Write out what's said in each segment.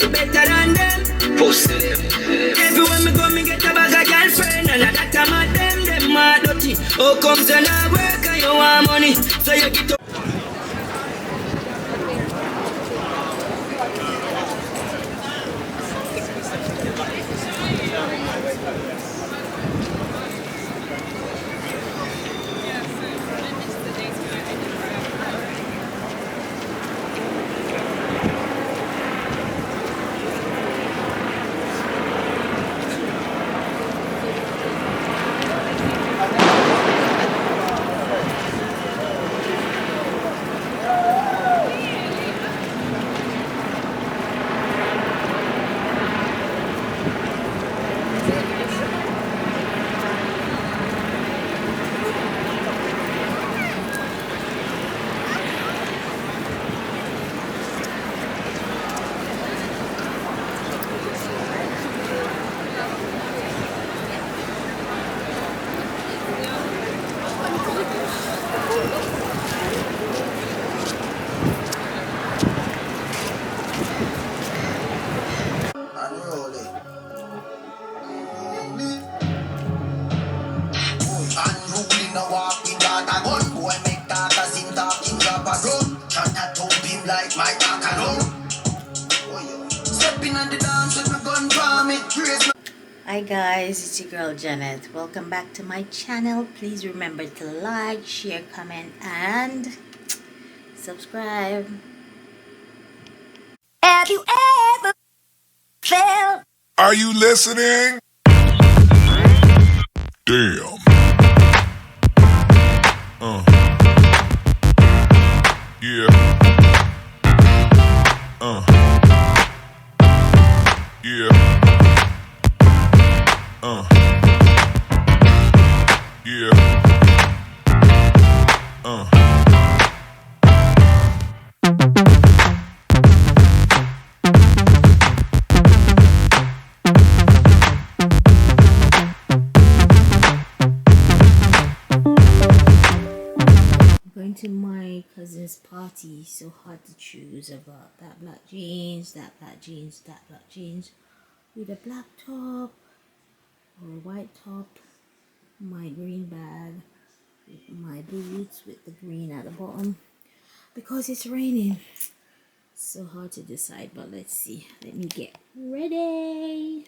get better than them. Post them. Everywhere me go, me get a bag of girlfriend, and that time of them mad dirty. How comes you not work and you want money? So you get up. Hi guys, it's your girl Janet. Welcome back to my channel. Please remember to like, share, comment, and subscribe. Have you ever felt? Are you listening? Damn. Yeah. Yeah. Yeah. Going to my cousin's party, so hard to choose about that black jeans, that black jeans, that black jeans with a black top or a white top, my green bag, my boots with the green at the bottom because it's raining. So hard to decide, but let's see. Let me get ready.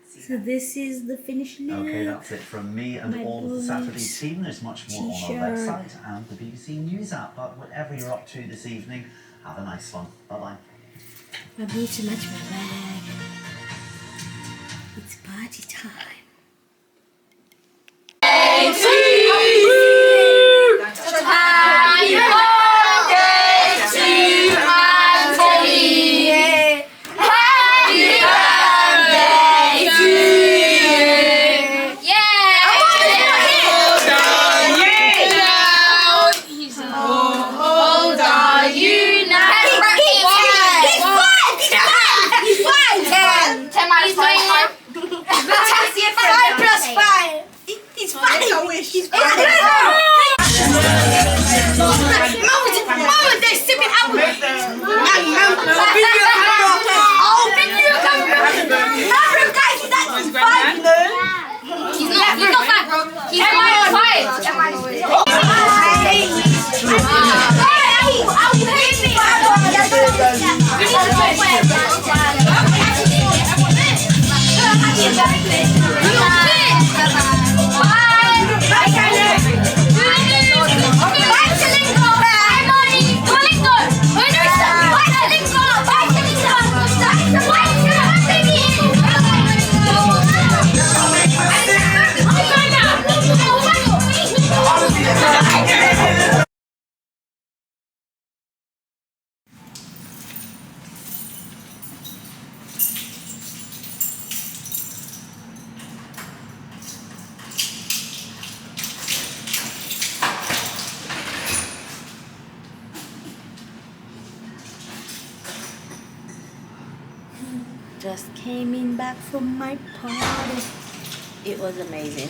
So this is the finished look. Okay, that's it from me and all of the Saturday team. There's much more on our website and the BBC News app. But whatever you're up to this evening, have a nice one. Bye-bye. I bought too much my bag. It's party time. Just came in back from my party. It was amazing.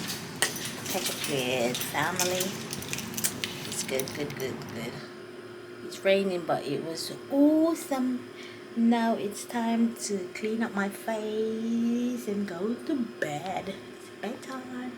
Take a good family. It's good. It's raining, but it was awesome. Now it's time to clean up my face and go to bed. It's bedtime.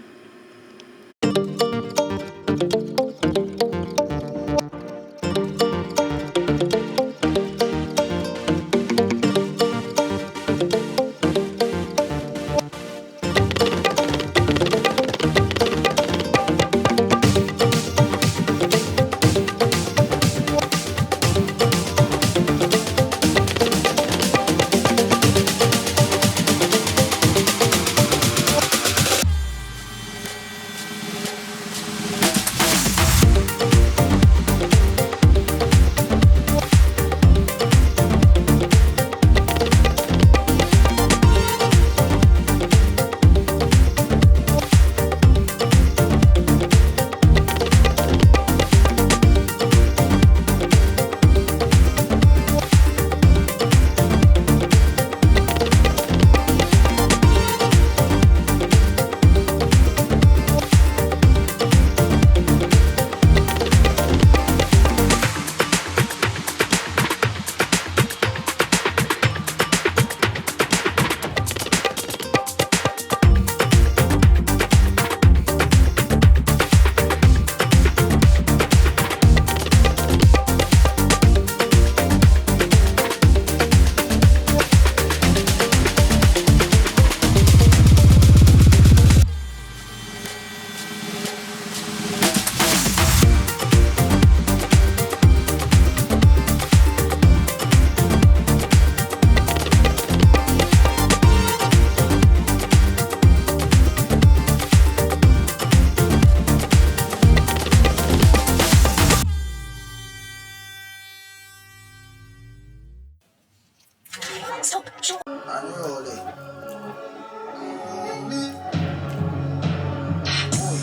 Unruly.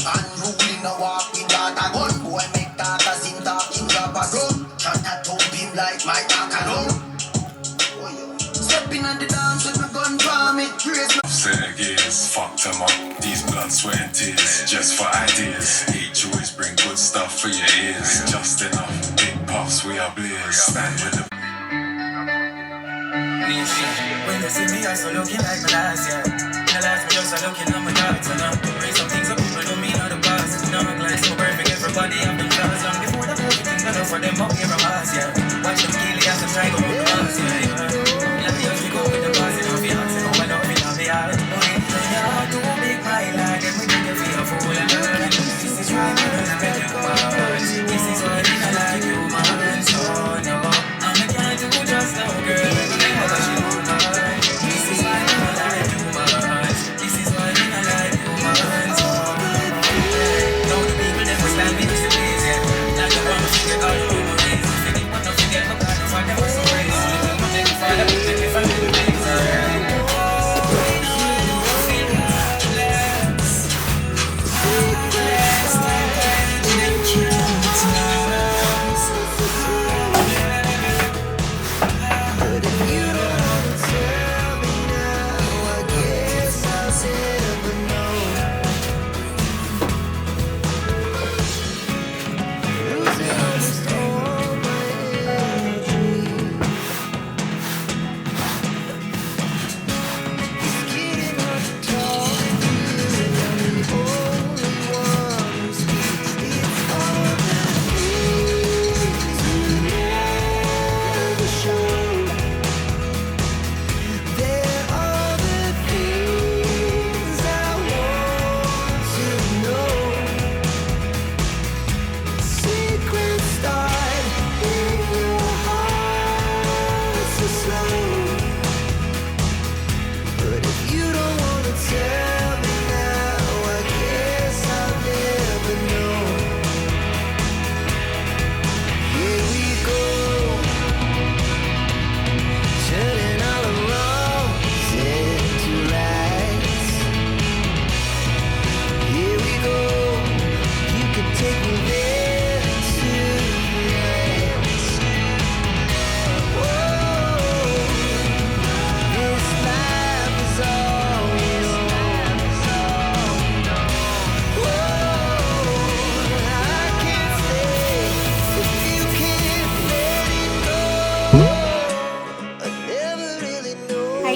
Unruly no walk with that a gun. Boy make that as him talking drop a gun. Tryna dope him like my talk alone. Stepping on the dance with my gun palm it. Praise my Set gears, fucked them up. These blood, sweat, and tears, just for ideas. Each always bring good stuff for your ears. Just enough, big puffs, we are blaze. Stand with the when they see me, I so looking like my last year. The last me just looking at my thoughts and up. Raise some things up, people don't mean all the past. Now I'm like so perfect, everybody have them flaws. Long before the perfect thing, enough for them up here from us, yeah. Watch them kill it as them try go with us, yeah. Let me just go with the boss, and I'll be asking, oh, I know me, I'll be hard. Oh, yeah, too big, my lad, and we think you feel a fool. This is why I don't spend your words. This is why I like you, man. So, no, I'm a guy to just no girl. Stand me to the easy. Like the one who get all the rumors. If you want to forget my God, if I never so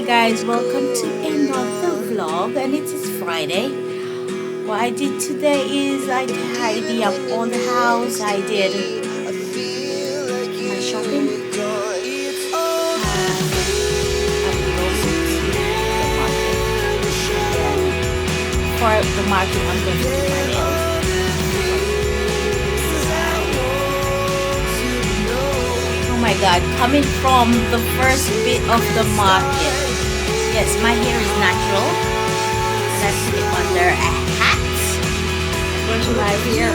guys, welcome to another vlog, and it is Friday. What I did today is I tidy up all the house. I did my shopping. For the market, I'm going to do my nails. Oh my god, coming from the first bit of the market. Yes, my hair is natural. And I put it under a hat. I'm going to my hair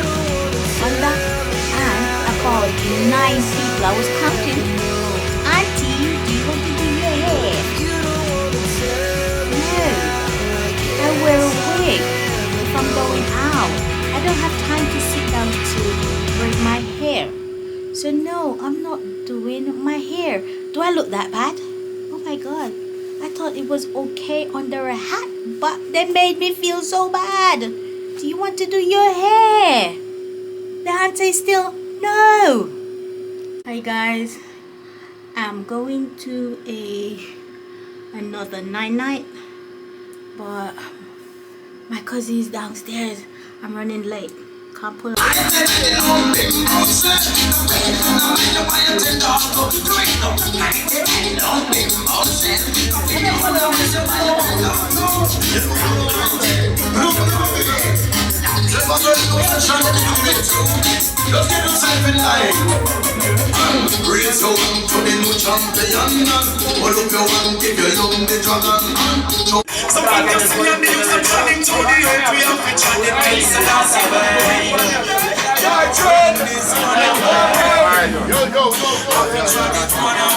under, and about 9 people. I was counting. Auntie, do you want to do your hair? No. I wear a wig if I'm going out. I don't have time to sit down to braid my hair. So no, I'm not doing my hair. Do I look that bad? Oh my god. I thought it was okay under a hat, but they made me feel so bad. Do you want to do your hair? The answer is still no. Hi guys. I'm going to another night, but my cousin is downstairs. I'm running late. Can't pull up. Just get yourself in line. Raise your hand to the new champion. Hold up your hand, give your young the dragon. Some people say we are the youth and turning to the earth. We have to chant the peace and that's the way. Yo, yo, yo, yo.